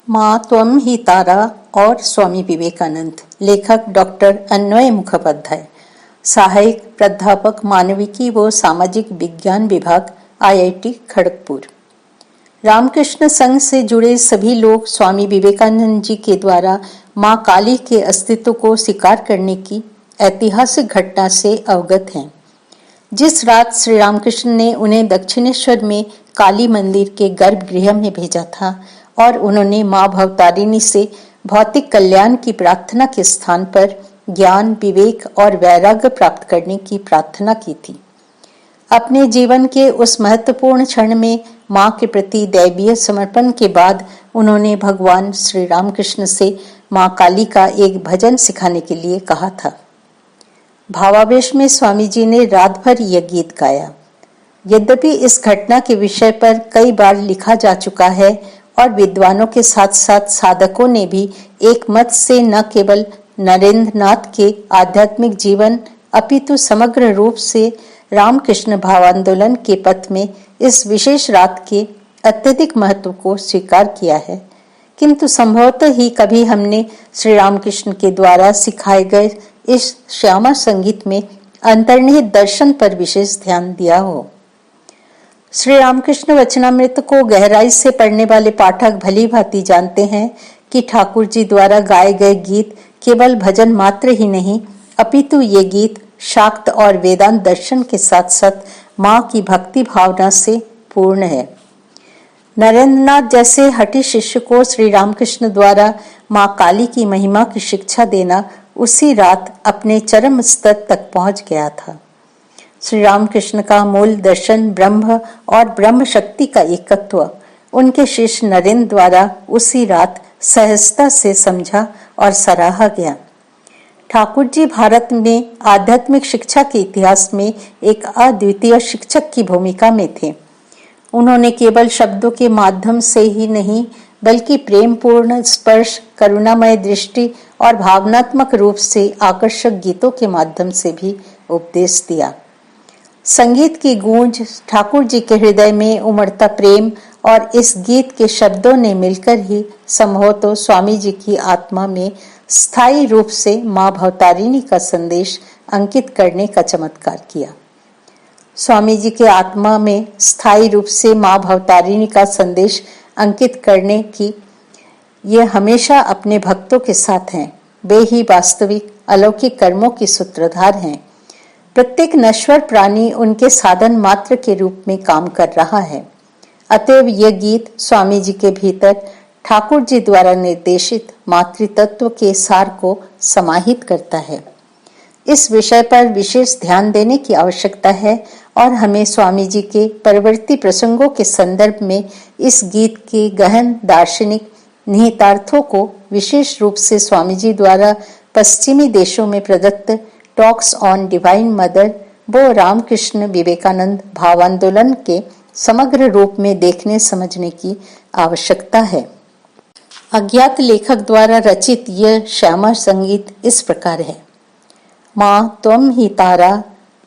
माँ त्वं ही तारा और स्वामी विवेकानंद। लेखक डॉक्टर अन्वय मुखोपाध्याय। सहायक प्राध्यापक मानविकी व सामाजिक विज्ञान विभाग, IIT खड़गपुर। रामकृष्ण संघ से जुड़े सभी लोग स्वामी विवेकानंद जी के द्वारा माँ काली के अस्तित्व को स्वीकार करने की ऐतिहासिक घटना से अवगत हैं। जिस रात श्री रामकृष्ण ने उन्हें दक्षिणेश्वर में काली मंदिर के गर्भगृह में भेजा था और उन्होंने माँ भवतारिणी से भौतिक कल्याण की प्रार्थना के स्थान पर ज्ञान, विवेक और वैराग्य प्राप्त करने की प्रार्थना की थी। अपने जीवन के उस महत्वपूर्ण क्षण में माँ के प्रति दैवीय समर्पण के बाद उन्होंने भगवान श्री रामकृष्ण से माँ काली का एक भजन सिखाने के लिए कहा था। भावावेश में स्वामी जी ने रात भर यह गीत गाया। यद्यपि इस घटना के विषय पर कई बार लिखा जा चुका है और विद्वानों के साथ साथ साधकों ने भी एक मत से न केवल नरेंद्रनाथ के आध्यात्मिक जीवन अपितु समग्र रूप से रामकृष्ण भावांदोलन के पथ में इस विशेष रात के अत्यधिक महत्व को स्वीकार किया है, किंतु संभवतः ही कभी हमने श्री रामकृष्ण के द्वारा सिखाए गए इस श्यामा संगीत में अंतर्निहित दर्शन पर विशेष ध्यान दिया हो। श्री रामकृष्ण वचनामृत को गहराई से पढ़ने वाले पाठक भली भांति जानते हैं कि ठाकुर जी द्वारा गाए गए गीत केवल भजन मात्र ही नहीं, अपितु ये गीत शाक्त और वेदांत दर्शन के साथ साथ माँ की भक्ति भावना से पूर्ण है। नरेंद्रनाथ जैसे हठी शिष्य को श्री रामकृष्ण द्वारा माँ काली की महिमा की शिक्षा देना उसी रात अपने चरम स्तर तक पहुंच गया था। श्री रामकृष्ण का मूल दर्शन ब्रह्म और ब्रह्म शक्ति का एकत्व उनके शिष्य नरेंद्र द्वारा उसी रात सहजता से समझा और सराहा गया। ठाकुर जी भारत में आध्यात्मिक शिक्षा के इतिहास में एक अद्वितीय शिक्षक की भूमिका में थे। उन्होंने केवल शब्दों के माध्यम से ही नहीं बल्कि प्रेमपूर्ण स्पर्श, करुणामय दृष्टि और भावनात्मक रूप से आकर्षक गीतों के माध्यम से भी उपदेश दिया। संगीत की गूंज, ठाकुर जी के हृदय में उमड़ता प्रेम और इस गीत के शब्दों ने मिलकर ही संभवतः स्वामी जी की आत्मा में स्थायी रूप से माँ भवतारिणी का संदेश अंकित करने का चमत्कार किया। स्वामी जी के आत्मा में स्थायी रूप से माँ भवतारिणी का संदेश अंकित करने की ये हमेशा अपने भक्तों के साथ हैं। वे ही वास्तविक अलौकिक कर्मों की सूत्रधार हैं। प्रत्येक नश्वर प्राणी उनके साधन मात्र के रूप में काम कर रहा है। अतएव यह गीत स्वामी जी के भीतर ठाकुर जी द्वारा निर्देशित मातृतत्व के सार को समाहित करता है। इस विषय पर विशेष ध्यान देने की आवश्यकता है और हमें स्वामी जी के परवर्ती प्रसंगों के संदर्भ में इस गीत के गहन दार्शनिक निहितार्थों को विशेष रूप से स्वामी जी द्वारा पश्चिमी देशों में प्रदत्त टॉक्स ऑन डिवाइन मदर व रामकृष्ण विवेकानंद भावांदोलन के समग्र रूप में देखने समझने की आवश्यकता है। अज्ञात लेखक द्वारा रचित यह श्यामा संगीत इस प्रकार है। माँ त्वं ही तारा,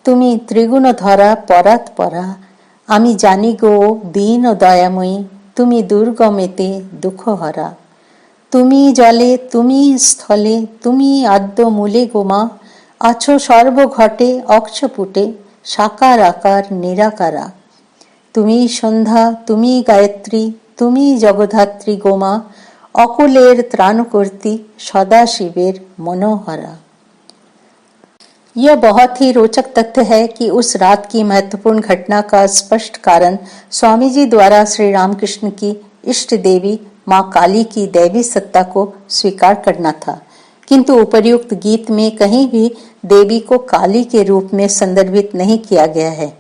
तुमी त्रिगुणधरा परात परा, आमी जानी गो दीन दयामयी, तुमी दुर्गमेते दुख हरा। तुमी जले तुमी स्थले तुमी आद्य मूले गो माँ, आछो सर्व घटे अक्षपुटे साकार आकार निराकारा। तुमी सन्ध्या तुमी गायत्री तुमी जगधात्री गोमा, अकुलेर त्राणकर्ती सदा शिवेर मनोहरा। यह बहुत ही रोचक तथ्य है कि उस रात की महत्वपूर्ण घटना का स्पष्ट कारण स्वामी जी द्वारा श्री रामकृष्ण की इष्ट देवी माँ काली की दैवी सत्ता को स्वीकार करना था, किंतु उपर्युक्त गीत में कहीं भी देवी को काली के रूप में संदर्भित नहीं किया गया है।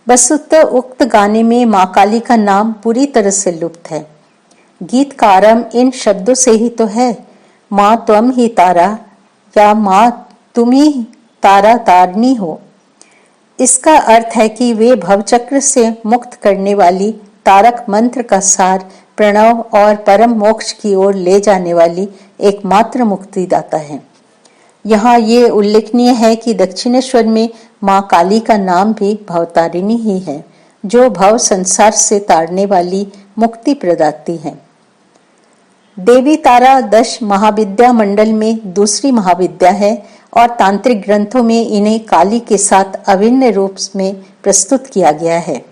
वस्तुतः उक्त गाने में माँ काली का नाम पूरी तरह से लुप्त है। गीत का आरंभ इन शब्दों से ही तो है, माँ त्वं ही तारा या माँ तुम ही तारा तारनी हो। इसका अर्थ है कि वे भवचक्र से मुक्त करने वाली तारक मंत्र का सार, प्रणव और परम मोक्ष की ओर ले जाने वाली एकमात्र मुक्तिदाता है। यहाँ ये उल्लेखनीय है कि दक्षिणेश्वर में माँ काली का नाम भी भवतारिणी ही है, जो भव संसार से तारने वाली मुक्ति प्रदाती है। देवी तारा 10 महाविद्या मंडल में दूसरी महाविद्या है और तांत्रिक ग्रंथों में इन्हें काली के साथ अभिन्न रूप में प्रस्तुत किया गया है,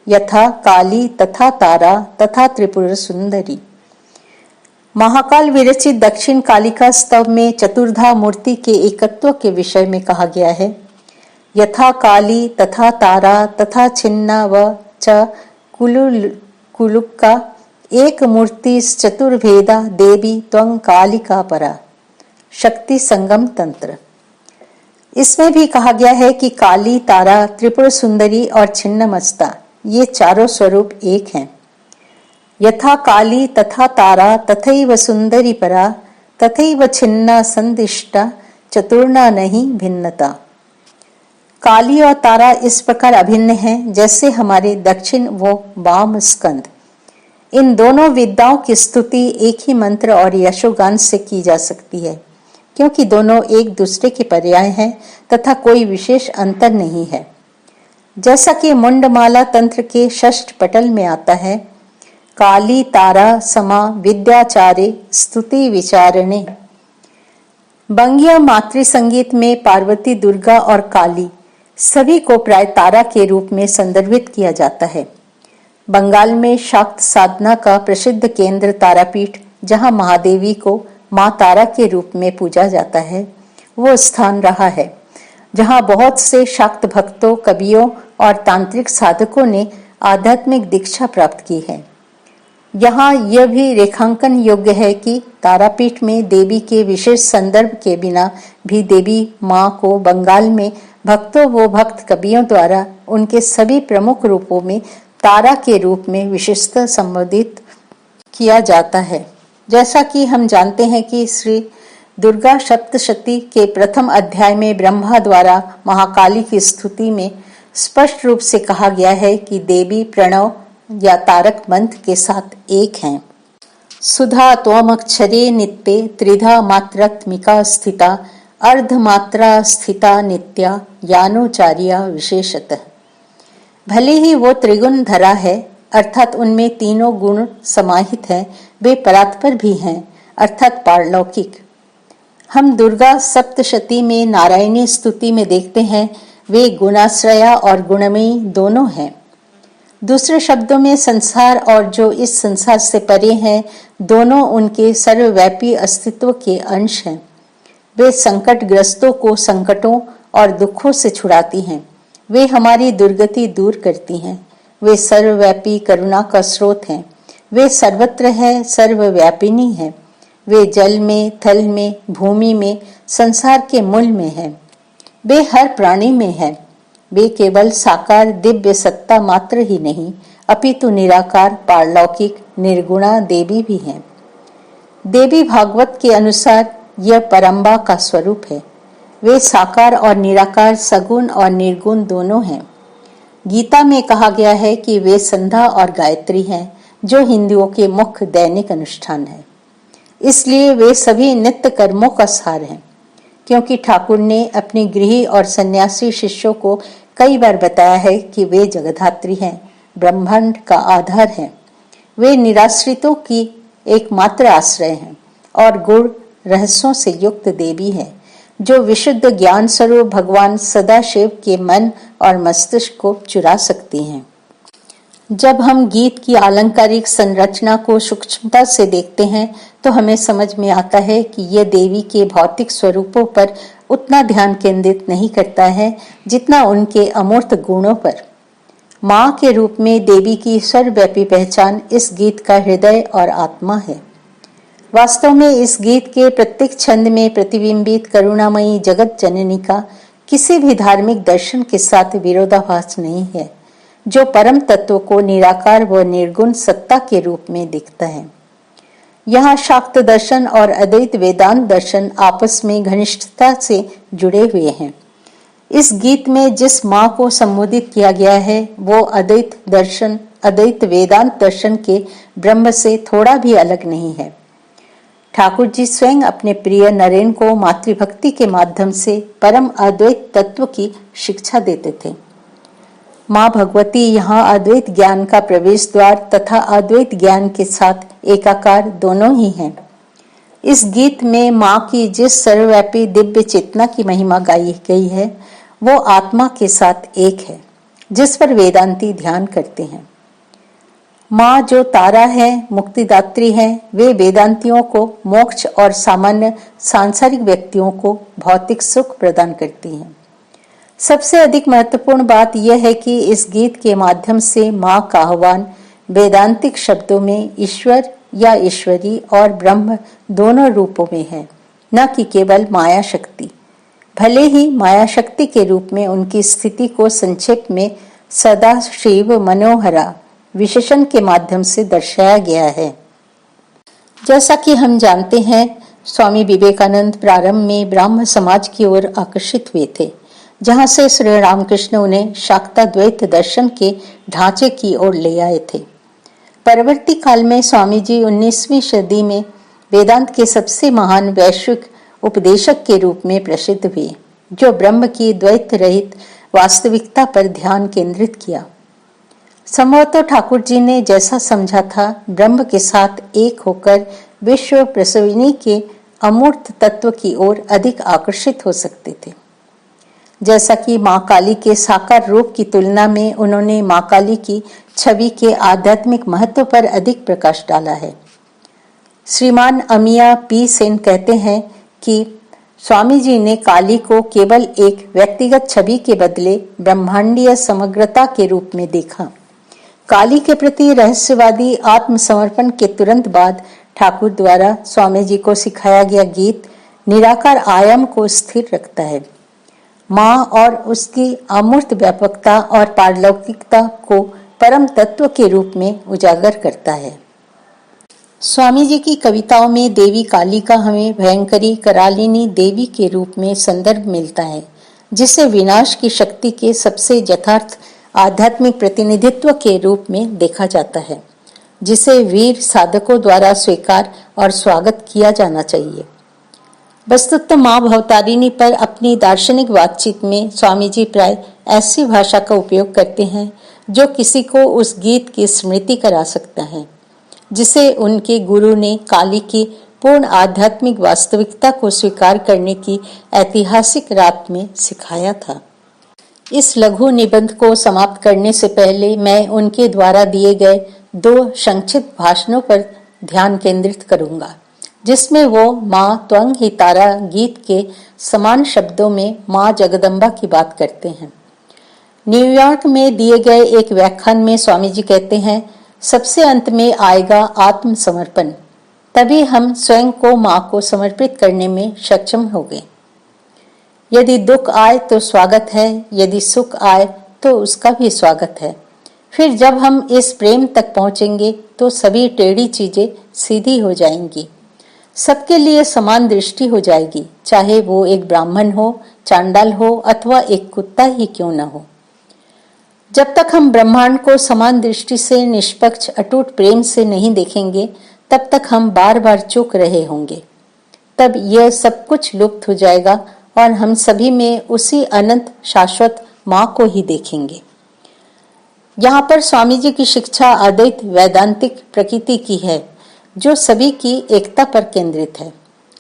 यथा काली तथा तारा तथा त्रिपुर सुंदरी। महाकाल विरचित दक्षिण कालिका स्तव में चतुर्धा मूर्ति के एकत्व के विषय में कहा गया है, यथा काली तथा तारा तथा छिन्ना व च कुलुक्का एक मूर्ति चतुर्भेदा देवी त्वं कालिका परा। शक्ति संगम तंत्र। इसमें भी कहा गया है कि काली, तारा, त्रिपुर सुंदरी और छिन्नमस्ता ये चारों स्वरूप एक हैं। यथा काली तथा तारा तथैव सुंदरी परा तथैव छिन्ना संदिष्टा चतुर्ना नहीं भिन्नता। काली और तारा इस प्रकार अभिन्न हैं जैसे हमारे दक्षिण व वाम स्कंद। इन दोनों विद्याओं की स्तुति एक ही मंत्र और यशोगान से की जा सकती है, क्योंकि दोनों एक दूसरे के पर्याय हैं तथा कोई विशेष अंतर नहीं है। जैसा कि मुंडमाला तंत्र के षष्ठ पटल में आता है, काली तारा समा विद्याचारे स्तुति विचारणे। बंगिया मातृ संगीत में पार्वती, दुर्गा और काली सभी को प्राय तारा के रूप में संदर्भित किया जाता है। बंगाल में शाक्त साधना का प्रसिद्ध केंद्र तारापीठ, जहां महादेवी को मां तारा के रूप में पूजा जाता है, वो स्थान रहा है जहां बहुत से शाक्त भक्तों, कवियों और तांत्रिक साधकों ने आध्यात्मिक दीक्षा प्राप्त की है। यहाँ यह भी रेखांकन योग्य है कि तारापीठ में देवी के विशेष संदर्भ के बिना भी देवी मां को बंगाल में भक्तों व भक्त कवियों द्वारा उनके सभी प्रमुख रूपों में तारा के रूप में विशेषतः संबोधित किया जाता है। जैसा कि हम जानते हैं कि श्री दुर्गा सप्तशती के प्रथम अध्याय में ब्रह्मा द्वारा महाकाली की स्तुति में स्पष्ट रूप से कहा गया है कि देवी प्रणव या तारक मंत्र के साथ एक हैं। सुधा त्वमक्षरे नित्ये त्रिधा मात्रात्मिका स्थिता अर्धमात्रा स्थिता नित्या यानोचार्या विशेषतः। भले ही वो त्रिगुण धरा है, अर्थात उनमें तीनों गुण समाहित हैं, वे परात्पर भी हैं, अर्थात पारलौकिक। हम दुर्गा सप्तशती में नारायणी स्तुति में देखते हैं वे गुणाश्रया और गुणमयी दोनों हैं। दूसरे शब्दों में संसार और जो इस संसार से परे हैं, दोनों उनके सर्वव्यापी अस्तित्व के अंश हैं। वे संकटग्रस्तों को संकटों और दुखों से छुड़ाती हैं। वे हमारी दुर्गति दूर करती हैं। वे सर्वव्यापी करुणा का स्रोत हैं। वे सर्वत्र है, सर्वव्यापिनी हैं। वे जल में, थल में, भूमि में, संसार के मूल में हैं। वे हर प्राणी में हैं। वे केवल साकार दिव्य सत्ता मात्र ही नहीं, अपितु निराकार पारलौकिक निर्गुणा देवी भी हैं। देवी भागवत के अनुसार यह परम्बा का स्वरूप है। वे साकार और निराकार, सगुण और निर्गुण दोनों हैं। गीता में कहा गया है कि वे संध्या और गायत्री हैं, जो हिंदुओं के मुख्य दैनिक अनुष्ठान है। इसलिए वे सभी नित्य कर्मों का सार हैं, क्योंकि ठाकुर ने अपने गृही और सन्यासी शिष्यों को कई बार बताया है कि वे जगधात्री हैं, ब्रह्मांड का आधार हैं। वे निराश्रितों की एकमात्र आश्रय हैं और गुण रहस्यों से युक्त देवी है, जो विशुद्ध ज्ञान स्वरूप भगवान सदाशिव के मन और मस्तिष्क को चुरा सकती हैं। जब हम गीत की आलंकारिक संरचना को सूक्ष्मता से देखते हैं तो हमें समझ में आता है कि यह देवी के भौतिक स्वरूपों पर उतना ध्यान केंद्रित नहीं करता है जितना उनके अमूर्त गुणों पर। मां के रूप में देवी की सर्वव्यापी पहचान इस गीत का हृदय और आत्मा है। वास्तव में इस गीत के प्रत्येक छंद में प्रतिबिंबित करुणामयी जगत जननी का किसी भी धार्मिक दर्शन के साथ विरोधाभास नहीं है, जो परम तत्व को निराकार व निर्गुण सत्ता के रूप में दिखता है। यहाँ शाक्त दर्शन और अद्वैत वेदांत दर्शन आपस में घनिष्ठता से जुड़े हुए हैं। इस गीत में जिस माँ को संबोधित किया गया है वो अद्वैत दर्शन, अद्वैत वेदांत दर्शन के ब्रह्म से थोड़ा भी अलग नहीं है। ठाकुर जी स्वयं अपने प्रिय नरेन को मातृभक्ति के माध्यम से परम अद्वैत तत्व की शिक्षा देते थे। माँ भगवती यहाँ अद्वैत ज्ञान का प्रवेश द्वार तथा अद्वैत ज्ञान के साथ एकाकार दोनों ही हैं। इस गीत में माँ की जिस सर्वव्यापी दिव्य चेतना की महिमा गाई गई है वो आत्मा के साथ एक है, जिस पर वेदांती ध्यान करते हैं। माँ जो तारा है, मुक्तिदात्री है, वे वेदांतियों को मोक्ष और सामान्य सांसारिक व्यक्तियों को भौतिक सुख प्रदान करती हैं। सबसे अधिक महत्वपूर्ण बात यह है कि इस गीत के माध्यम से माँ का आह्वान वेदांतिक शब्दों में ईश्वर या ईश्वरी और ब्रह्म दोनों रूपों में है, न कि केवल माया शक्ति। भले ही माया शक्ति के रूप में उनकी स्थिति को संक्षेप में सदाशिव मनोहरा विशेषण के माध्यम से दर्शाया गया है। जैसा कि हम जानते हैं, स्वामी विवेकानंद प्रारंभ में ब्राह्म समाज की ओर आकर्षित हुए थे, जहां से श्री रामकृष्ण उन्हें शाक्ता द्वैत दर्शन के ढांचे की ओर ले आए थे। परवर्ती काल में स्वामी जी 19वीं सदी में वेदांत के सबसे महान वैश्विक उपदेशक के रूप में प्रसिद्ध हुए, जो ब्रह्म की द्वैत रहित वास्तविकता पर ध्यान केंद्रित किया। संभवतः ठाकुर जी ने जैसा समझा था, ब्रह्म के साथ एक होकर विश्व प्रसविनी के अमूर्त तत्व की ओर अधिक आकर्षित हो सकते थे। जैसा कि माँ काली के साकार रूप की तुलना में उन्होंने माँ काली की छवि के आध्यात्मिक महत्व पर अधिक प्रकाश डाला है। श्रीमान अमिया पी सेन कहते हैं कि स्वामी जी ने काली को केवल एक व्यक्तिगत छवि के बदले ब्रह्मांडीय समग्रता के रूप में देखा। काली के प्रति रहस्यवादी आत्मसमर्पण के तुरंत बाद ठाकुर द्वारा स्वामी जी को सिखाया गया गीत निराकार आयाम को स्थिर रखता है, माँ और उसकी अमूर्त व्यापकता और पारलौकिकता को परम तत्व के रूप में उजागर करता है। स्वामी जी की कविताओं में देवी काली का हमें भयंकरी करालिनी देवी के रूप में संदर्भ मिलता है, जिसे विनाश की शक्ति के सबसे यथार्थ आध्यात्मिक प्रतिनिधित्व के रूप में देखा जाता है, जिसे वीर साधकों द्वारा स्वीकार और स्वागत किया जाना चाहिए। वस्तुतः माँ भवतारिणी पर अपनी दार्शनिक बातचीत में स्वामी जी प्राय ऐसी भाषा का उपयोग करते हैं जो किसी को उस गीत की स्मृति करा सकता है, जिसे उनके गुरु ने काली की पूर्ण आध्यात्मिक वास्तविकता को स्वीकार करने की ऐतिहासिक रात में सिखाया था। इस लघु निबंध को समाप्त करने से पहले मैं उनके द्वारा दिए गए 2 संक्षिप्त भाषणों पर ध्यान केंद्रित करूंगा, जिसमें वो माँ त्वं ही तारा गीत के समान शब्दों में माँ जगदम्बा की बात करते हैं। न्यूयॉर्क में दिए गए एक व्याख्यान में स्वामी जी कहते हैं, सबसे अंत में आएगा आत्मसमर्पण, तभी हम स्वयं को माँ को समर्पित करने में सक्षम होंगे। यदि दुख आए तो स्वागत है, यदि सुख आए तो उसका भी स्वागत है। फिर जब हम इस प्रेम तक पहुंचेंगे तो सभी टेढ़ी चीजें सीधी हो जाएंगी, सबके लिए समान दृष्टि हो जाएगी, चाहे वो एक ब्राह्मण हो, चांडाल हो अथवा एक कुत्ता ही क्यों न हो। जब तक हम ब्रह्मांड को समान दृष्टि से निष्पक्ष अटूट प्रेम से नहीं देखेंगे, तब तक हम बार बार चूक रहे होंगे। तब यह सब कुछ लुप्त हो जाएगा और हम सभी में उसी अनंत शाश्वत माँ को ही देखेंगे। यहाँ पर स्वामी जी की शिक्षा अद्वैत वैदांतिक प्रकृति की है, जो सभी की एकता पर केंद्रित है।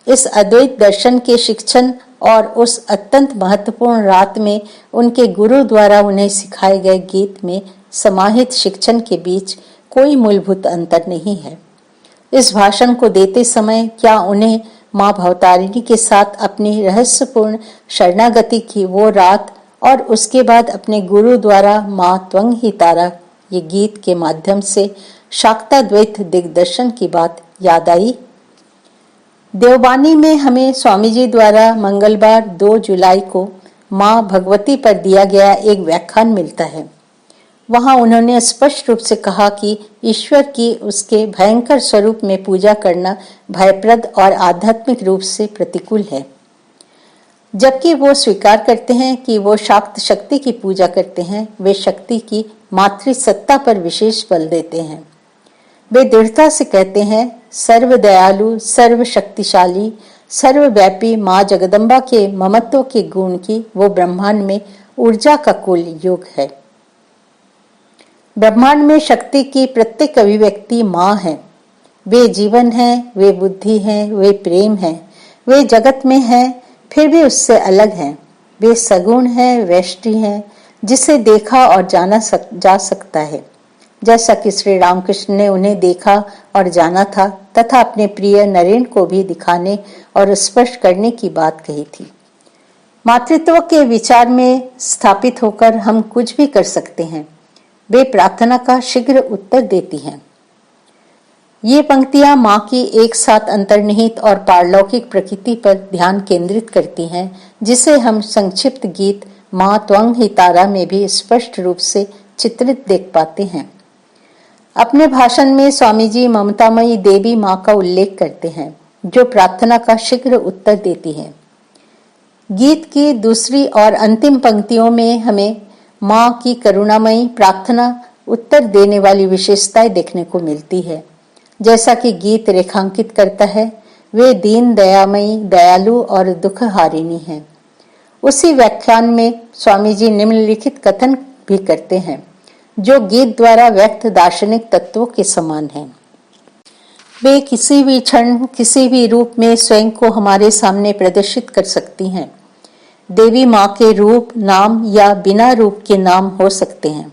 इस अद्वैत दर्शन के शिक्षण और उस अत्यंत महत्वपूर्ण रात में उनके गुरु द्वारा उन्हें सिखाए गए गीत में समाहित शिक्षण के बीच कोई मूलभूत अंतर नहीं है। इस भाषण को देते समय क्या उन्हें माँ भवतारिणी के साथ अपनी रहस्यपूर्ण शरणागति की वो रात और उसके बाद अपने गुरु द्वारा माँ त्वं ही तारा ये गीत के माध्यम से शाक्ता द्वैत दिग्दर्शन की बात याद आई? देववानी में हमें स्वामी जी द्वारा मंगलवार 2 जुलाई को माँ भगवती पर दिया गया एक व्याख्यान मिलता है। वहां उन्होंने स्पष्ट रूप से कहा कि ईश्वर की उसके भयंकर स्वरूप में पूजा करना भयप्रद और आध्यात्मिक रूप से प्रतिकूल है, जबकि वो स्वीकार करते हैं कि वो शाक्त शक्ति की पूजा करते हैं। वे शक्ति की मातृसत्ता पर विशेष बल देते हैं। वे दृढ़ता से कहते हैं, सर्व दयालु, सर्व शक्तिशाली, सर्वव्यापी माँ जगदम्बा के ममत्व के गुण की वो ब्रह्मांड में ऊर्जा का कुल योग है। ब्रह्मांड में शक्ति की प्रत्येक अभिव्यक्ति माँ है। वे जीवन हैं, वे बुद्धि हैं, वे प्रेम हैं, वे जगत में हैं, फिर भी उससे अलग हैं। वे सगुण हैं, वैष्टि हैं, जिसे देखा और जा सकता है, जैसा कि श्री रामकृष्ण ने उन्हें देखा और जाना था तथा अपने प्रिय नरेन को भी दिखाने और स्पर्श करने की बात कही थी। मातृत्व के विचार में स्थापित होकर हम कुछ भी कर सकते हैं। वे प्रार्थना का शीघ्र उत्तर देती हैं। ये पंक्तियां माँ की एक साथ अंतर्निहित और पारलौकिक प्रकृति पर ध्यान केंद्रित करती हैं, जिसे हम संक्षिप्त गीत माँ त्वं ही तारा में भी स्पष्ट रूप से चित्रित देख पाते हैं। अपने भाषण में स्वामी जी ममतामयी देवी माँ का उल्लेख करते हैं, जो प्रार्थना का शीघ्र उत्तर देती है। गीत की दूसरी और अंतिम पंक्तियों में हमें माँ की करुणामयी प्रार्थना उत्तर देने वाली विशेषताएं देखने को मिलती है। जैसा कि गीत रेखांकित करता है, वे दीन दयामयी, दयालु और दुख हारिणी हैं। उसी व्याख्यान में स्वामी जी निम्नलिखित कथन भी करते हैं, जो गीत द्वारा व्यक्त दार्शनिक तत्वों के समान हैं। वे किसी भी क्षण, किसी भी रूप में स्वयं को हमारे सामने प्रदर्शित कर सकती हैं। देवी माँ के रूप, नाम या बिना रूप के नाम हो सकते हैं।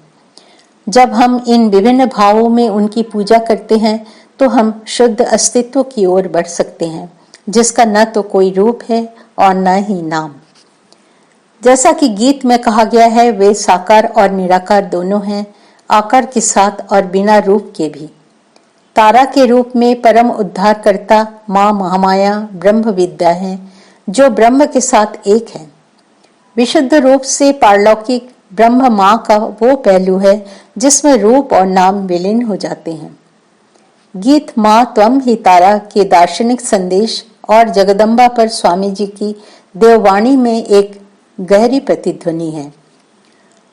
जब हम इन विभिन्न भावों में उनकी पूजा करते हैं तो हम शुद्ध अस्तित्व की ओर बढ़ सकते हैं, जिसका न तो कोई रूप है और न ही नाम। जैसा कि गीत में कहा गया है, वे साकार और निराकार दोनों हैं, आकार के साथ और बिना रूप के भी। तारा के रूप में परम उद्धारकर्ता माँ महामाया ब्रह्म विद्या है, जो ब्रह्म के साथ एक है। विशुद्ध रूप से पारलौकिक ब्रह्म माँ का वो पहलू है जिसमें रूप और नाम विलीन हो जाते हैं। गीत माँ त्वं ही तारा के दार्शनिक संदेश और जगदम्बा पर स्वामी जी की देववाणी में एक गहरी प्रतिध्वनि है।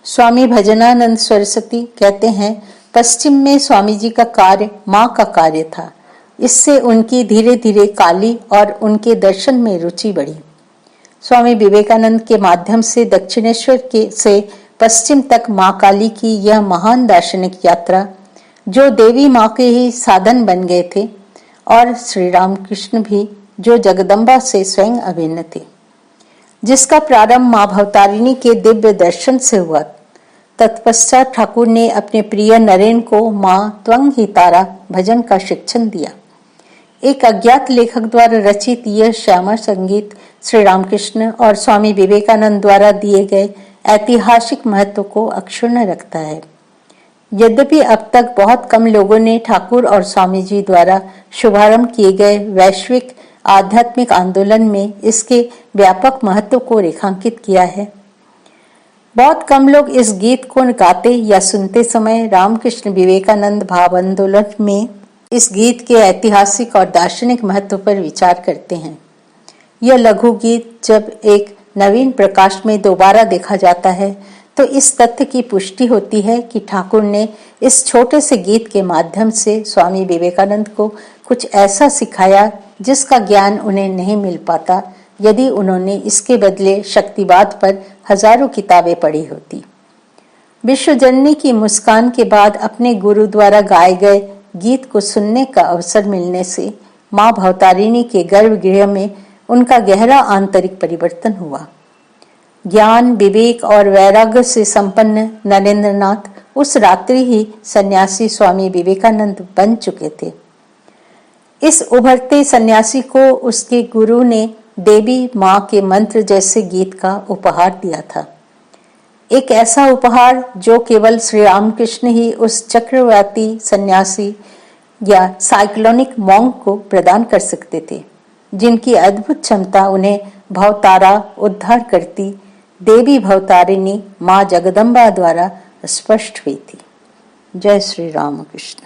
स्वामी भजनानंद सरस्वती कहते हैं, पश्चिम में स्वामी जी का कार्य माँ का कार्य था। इससे उनकी धीरे धीरे काली और उनके दर्शन में रुचि बढ़ी। स्वामी विवेकानंद के माध्यम से दक्षिणेश्वर के से पश्चिम तक माँ काली की यह महान दार्शनिक यात्रा, जो देवी माँ के ही साधन बन गए थे, और श्री रामकृष्ण भी, जो जगदम्बा से स्वयं अभिन्न थे, जिसका प्रारंभ माँ भवतारिणी के दिव्य दर्शन से हुआ। तत्पश्चात ठाकुर ने अपने प्रिय नरेन को माँ त्वं ही तारा भजन का शिक्षण दिया। एक अज्ञात लेखक द्वारा रचित यह श्यामा संगीत श्री रामकृष्ण और स्वामी विवेकानंद द्वारा दिए गए ऐतिहासिक महत्व को अक्षुण्ण रखता है। यद्यपि अब तक बहुत कम लोगों ने ठाकुर और स्वामी जी द्वारा शुभारंभ किए गए वैश्विक आध्यात्मिक आंदोलन में इसके व्यापक महत्व को रेखांकित किया है। बहुत कम लोग इस गीत को गाते या सुनते समय रामकृष्ण विवेकानंद भाव आंदोलन में इस गीत के ऐतिहासिक और दार्शनिक महत्व पर विचार करते हैं। यह लघु गीत जब एक नवीन प्रकाश में दोबारा देखा जाता है तो इस तथ्य की पुष्टि होती है कि ठाकुर ने इस छोटे से गीत के माध्यम से स्वामी विवेकानंद को कुछ ऐसा सिखाया जिसका ज्ञान उन्हें नहीं मिल पाता यदि उन्होंने इसके बदले शक्तिवाद पर हजारों किताबें पढ़ी होती। विश्वजननी की मुस्कान के बाद अपने गुरु द्वारा गाए गए गीत को सुनने का अवसर मिलने से माँ भवतारिणी के गर्भगृह में उनका गहरा आंतरिक परिवर्तन हुआ। ज्ञान, विवेक और वैराग्य से संपन्न नरेंद्रनाथ उस रात्रि ही सन्यासी स्वामी विवेकानंद बन चुके थे। इस उभरते सन्यासी को उसके गुरु ने देवी माँ के मंत्र जैसे गीत का उपहार दिया था। एक ऐसा उपहार जो केवल श्री रामकृष्ण ही उस चक्रवर्ती सन्यासी या साइक्लोनिक मॉन्क को प्रदान कर सकते थे, जिनकी अद्भुत क्षमता उन्हें भवतारा उद्धार करती देवी भवतारिणी माँ जगदम्बा द्वारा स्पष्ट हुई थी। जय श्री रामकृष्ण।